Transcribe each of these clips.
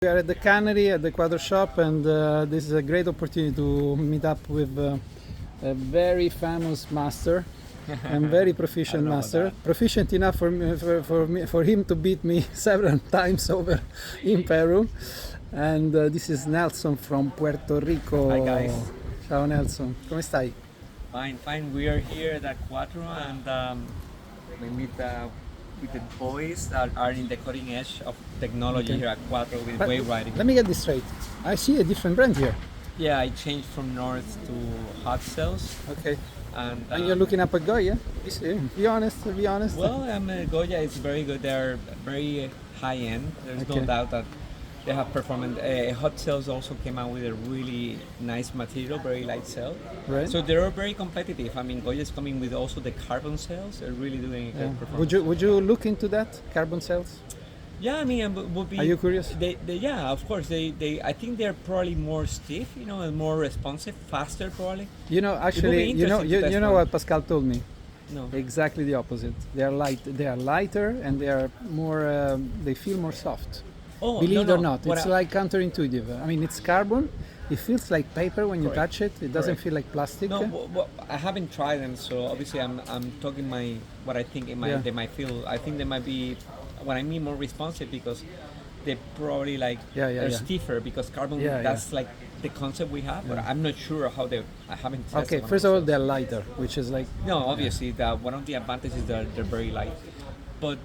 We are at the cannery at the Quadro shop, and this is a great opportunity to meet up with a very famous master and very proficient master. Proficient enough for him to beat me several times over in Peru. And this is Nelson from Puerto Rico. Hi guys. Ciao Nelson, come stai? Fine. We are here at Quattro and we meet with the boys that are in the cutting edge of technology here at Quattro with But wave riding. let me get this straight. I see a different brand here. Yeah, I changed from North to hot cells. Okay. And You're looking up at Goya? Be honest. well, Goya is very good. They're very high end. There's no Okay. doubt that they have performance. Hot cells also came out with a really nice material, very light cell. Right. So they're very competitive. I mean, Goya is coming with also the carbon cells. They're really doing a good performance. Would you look into that, carbon cells? Yeah, I mean, would be. Are you curious? Yeah, of course. I think they're probably more stiff, and more responsive, faster, probably. You know, actually, you interesting to know test what Pascal told me. No. Exactly the opposite. They are light. They are lighter, and they are more. They feel more soft. Oh, Believe no, it or not, it's like counterintuitive. I mean, it's carbon. It feels like paper when you touch it. It doesn't feel like plastic. No, I haven't tried them, so obviously I'm talking what I think they might feel. I think they might be what I mean more responsive because they probably they're stiffer because carbon. That's like the concept we have, but I'm not sure how they. I haven't tested. Okay, first of all, they're lighter, which is like. No, obviously, one of the advantages is that they're very light. But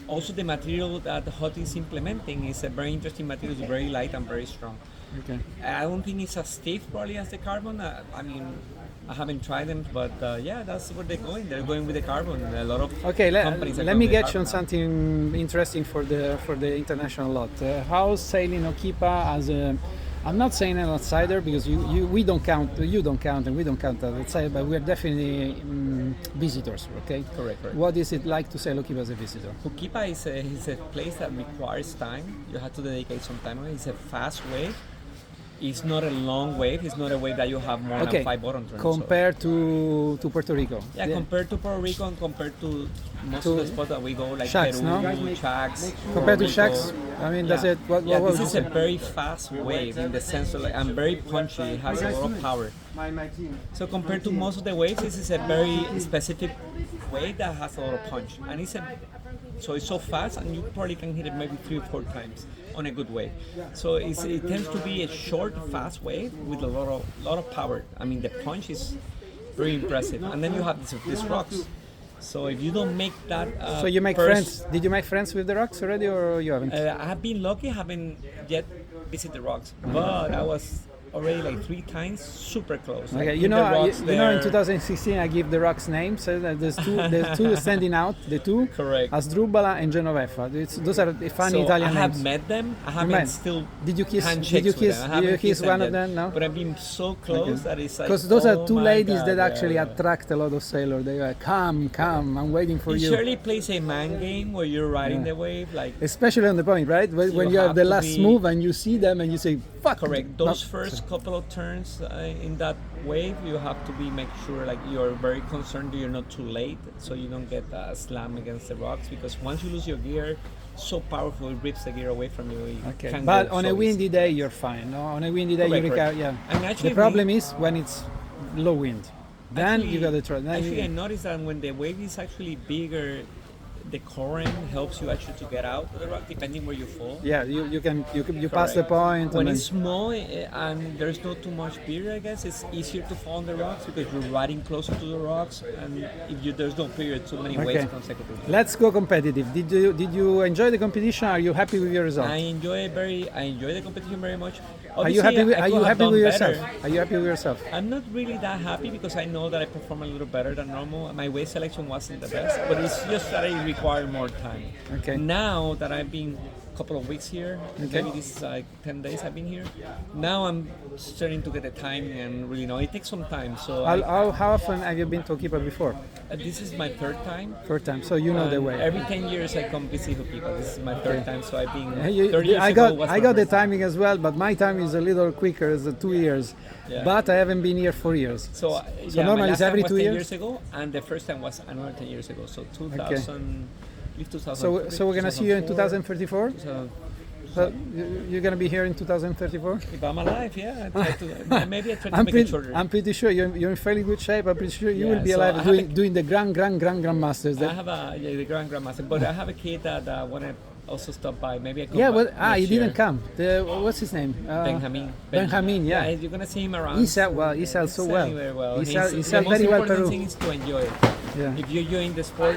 also the material that the Hot is implementing is a very interesting material. It's very light and very strong. Okay. I don't think it's as stiff probably as the carbon. I mean, I haven't tried them, but yeah, that's where they're going. They're going with the carbon. A lot of companies. Let me get you on something interesting for the international lot. How's sailing Okipa as a? I'm not saying an outsider because we don't count, you don't count, and we don't count as outsider, but we're definitely visitors, okay? Correct. What is it like to sail Okipa as a visitor? Okipa is a place that requires time. You have to dedicate some time on it. It's a fast wave. It's not a long wave. It's not a wave that you have more than 5 bottom turns. Compared to Puerto Rico. Yeah, compared to Puerto Rico and compared to most of the spots that we go, like shacks, Peru, shacks. Compared to shacks, I mean, that's it. This is a very fast wave in the sense of and very punchy. It has a lot of power. So compared to most of the waves, this is a very specific wave that has a lot of punch, and it's so fast, and you probably can hit it maybe 3 or 4 times on a good wave. So it tends to be a short, fast wave with a lot of power. I mean, the punch is very impressive, and then you have these rocks. So if you don't make that, so you make friends. Did you make friends with the rocks already, or you haven't? I have been lucky. I haven't yet visited the rocks, but I was already like 3 times super close. Okay, like you know, in 2016 I give the rocks names. So there's two standing out. The two, correct, Asdrubala and Genoveffa. Those are funny Italian names. I have met them. I haven't still. Did you kiss? Did you kiss one of them? No. But I've been so close that it's like. Because those are two ladies God, that actually attract a lot of sailors. They are come, I'm waiting for you. It surely plays a man game where you're riding the wave, like. Especially on the point, right? When you have the last move and you see them and you say, "Fuck." Correct. Those first couple of turns in that wave, you have to make sure like you're very concerned that you're not too late, so you don't get slam against the rocks. Because once you lose your gear, so powerful, it rips the gear away from you. But on a windy day, you're fine. No? On a windy day, you recover. Yeah. And actually, the problem is when it's low wind. Then you got to try. I noticed that when the wave is actually bigger, the current helps you actually to get out of the rock depending where you fall. Yeah, you pass the point. When it's small and there's not too much period, I guess it's easier to fall on the rocks because you're riding closer to the rocks, and if there's no period, too many waves consecutively. Let's go competitive. Did you enjoy the competition? Are you happy with your result? I enjoy the competition very much. Are you happy with yourself? Are you happy with yourself? I'm not really that happy because I know that I perform a little better than normal. My weight selection wasn't the best, but it's just that I require more time. Okay. Now that I've been a couple of weeks here, maybe this is like 10 days I've been here. Now I'm starting to get the time and really know it takes some time. So how often have you been to Okipa before? This is my 3rd time. 3rd time, so you know the way. Every 10 years I come visit Okipa. This is my 3rd time, so I've been. 30 years I got the timing as well, but my time is a little quicker. It's 2 years. Yeah. But I haven't been here 4 years. So normally it's every 2 years ago, and the first time was another 10 years ago. So 2000. So we're gonna see you in 2034. You're gonna be here in 2034. If I'm alive, yeah, I try to, maybe I try to I'm make pretty, it shorter. I'm pretty sure you're in fairly good shape. I'm pretty sure you will be so alive I have doing the Grand Masters. I have the grandmaster, but I have a kid that want to also stop by. Maybe I come Yeah, back well, next he year. didn't come. What's his name? Benjamin. Benjamin, yeah. You're gonna see him around. He sells He's so well. selling very well. He The sells most very well important Peru. thing is to enjoy it. Yeah. If you're enjoying the sport,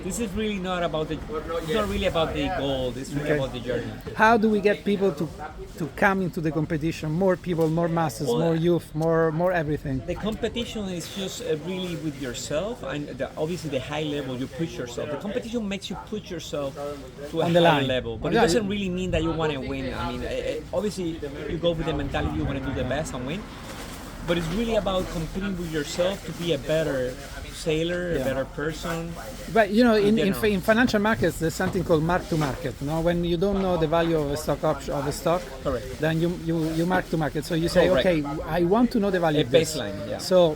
this is really not about it's not really about the goal. It's really about the journey. How do we get people to come into the competition? More people, more masters, more youth, more everything. The competition is just really with yourself, and obviously the high level you push yourself. The competition makes you push yourself to a On the higher line. level, but Yeah, it doesn't really mean that you want to win. I mean, obviously you go with the mentality you want to do the best and win, but it's really about competing with yourself to be a better sailor, a better person. But you know, in general. financial markets, there's something called mark to market. You know, when you don't know the value of a stock option of a stock, Correct. then you mark to market. So you say, Correct. okay, I want to know the value A of this. baseline, yeah. So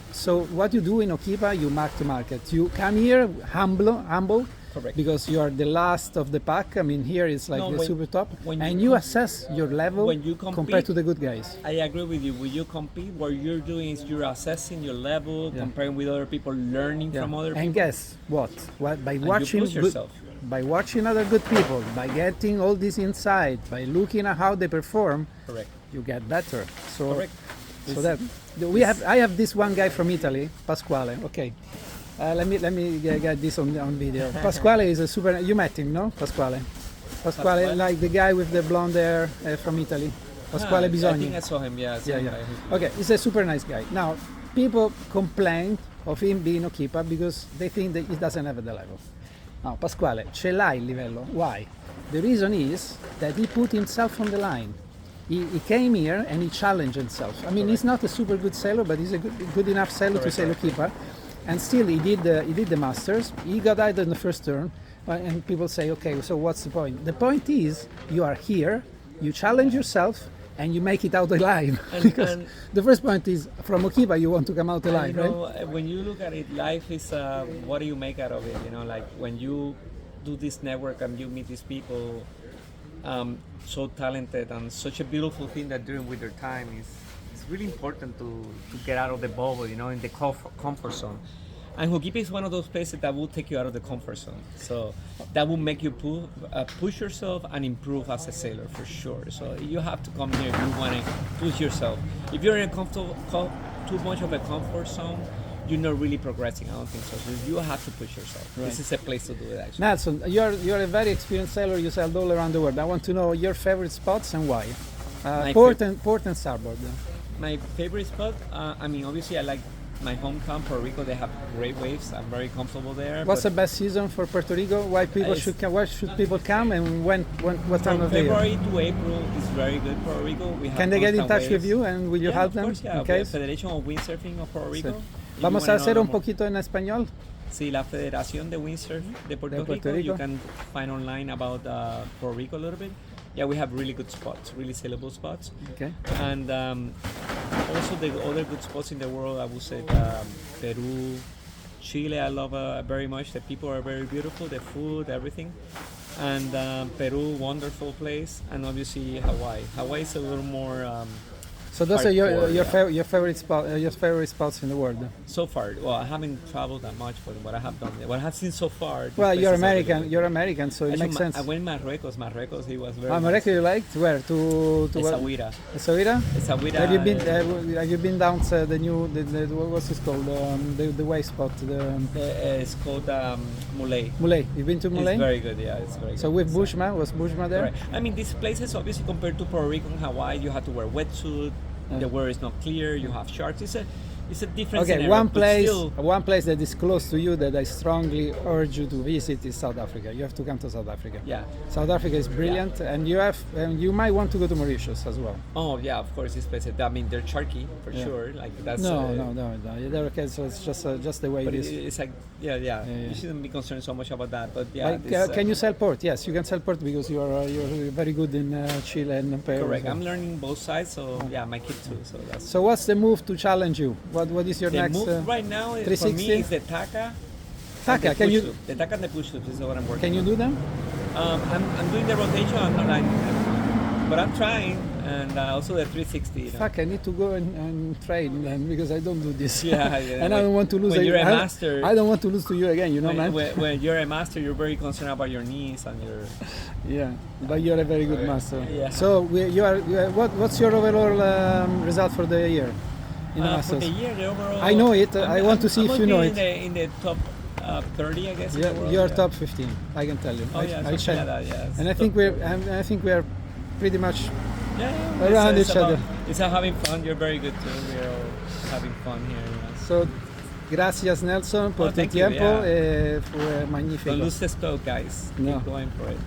what you do in Okipa, you mark to market. You come here humble. Correct. Because you are the last of the pack. I mean, here it's like No, the when- super top, when and you you assess your level when you compete- compared to the good guys. I agree with you. When you compete, what you're doing is you're assessing your level, comparing with other people, learning from other And people. guess what? By you watching push yourself. by watching other good people, by getting all this insight, by looking at how they perform, Correct. you get better. So, Correct. so that I have this one guy from Italy, Pasquale. Okay, let me get this on video. Pasquale is a super. You met him, no? Pasquale, Pasquale? like the guy with the blonde hair from Italy. Pasquale I Bisogni. think I saw him. Yeah. Okay, he's a super nice guy. Now, people complain of him being a keeper because they think that he doesn't have the level. Now, Pasquale, ce l'ha il livello. Why? The reason is that he put himself on the line. He came here and he challenged himself. I mean, he's not a super good sailor, but he's a good enough sailor to sail a keeper. And still, he did the Masters. He got out in the first turn, and people say, okay, so what's the point? The point is, you are here, you challenge yourself, and you make it out alive. Because the first point is, from Okiba, you want to come out alive, right? When you look at it, life is what do you make out of it? You know, like when you do this network and you meet these people, so talented and such a beautiful thing that doing with their time is. It's really important to get out of the bubble, you know, in the comfort zone. And Hokipa is one of those places that will take you out of the comfort zone. So that will make you push yourself and improve as a sailor for sure. So you have to come here if you want to push yourself. If you're in a too much of a comfort zone, you're not really progressing. I don't think so. So you have to push yourself. Right. This is a place to do it, actually. Nelson, you're a very experienced sailor. You sailed all around the world. I want to know your favorite spots and why. Port and starboard. My favorite spot, I mean, obviously I like my hometown, Puerto Rico. They have great waves. I'm very comfortable there. What's the best season for Puerto Rico? Why should people come, and what time of the year? February to April is very good Puerto Rico. Can they get in touch with you and will you help them? Course, yeah. Okay. Federation of Windsurfing of Puerto Rico. Sí. Vamos a hacer un poquito en español. Sí, la Federación de Windsurf de Puerto Rico. You can find online about Puerto Rico a little bit. Yeah, we have really good spots, really sailable spots. Okay. And also the other good spots in the world, I would say Peru, Chile. I love very much. The people are very beautiful, the food, everything. And Peru, wonderful place. And obviously Hawaii. Hawaii is a little more. So those are your favorite spots in the world. So far, well, I haven't traveled that much, but what I have done, what I have seen so far. Well, you're American. You're American, so it makes sense. I went Marruecos. Marruecos, it was very. Marruecos, you liked where to Essaouira. Essaouira. Essaouira. Have you been down to the new what's it called the wave spot? It's called Mulay. Mulay. You've been to Mulay? It's very good. Yeah, it's very good. So with Bushma, was Bushma there? Right. I mean, these places obviously compared to Puerto Rico and Hawaii, you have to wear wetsuit. The weather is not clear. You have sharks. It's a different Okay, scenario, one place that is close to you that I strongly urge you to visit is South Africa. You have to come to South Africa. Yeah. South Africa is brilliant, and you might want to go to Mauritius as well. Oh yeah, of course, this place. I mean, they're sharky for sure. Like that's. No. They're okay. So it's just the way but it is. It's like yeah. You shouldn't be concerned so much about that. But yeah. Can you sell port? Yes, you can sell port because you're very good in Chile and Peru. Correct. I'm learning both sides. So yeah, my kid too. So that's. So what's the move to challenge you? What is your next? Move right now for me is the Taka. Taka, can you? The Taka and the push loops is what I'm working. Can you do them? I'm doing the rotation. but I'm trying, and also the 360. You know? Fuck, I need to go and train then, because I don't do this. Yeah, yeah. And I don't want to lose. When you're a master, I don't want to lose to you again. You know, man. When you're a master, you're very concerned about your knees and your. Yeah, but you're a very good master. Yeah. So you are. What's your overall result for the year in the For Masters? the year, the overall. I know it. I want to see if you know it. In the top 30, I guess. Yeah, you're top 15. I can tell you. Oh yeah, I checked. like that, yes. And I think we're pretty much yeah, around it's each other. It's having fun. You're very good too. We're all having fun here. You know. So, gracias Nelson por tu thank you, tiempo. yeah. Fue magnífico. Don't lose the stoke, guys. No. Keep going for it.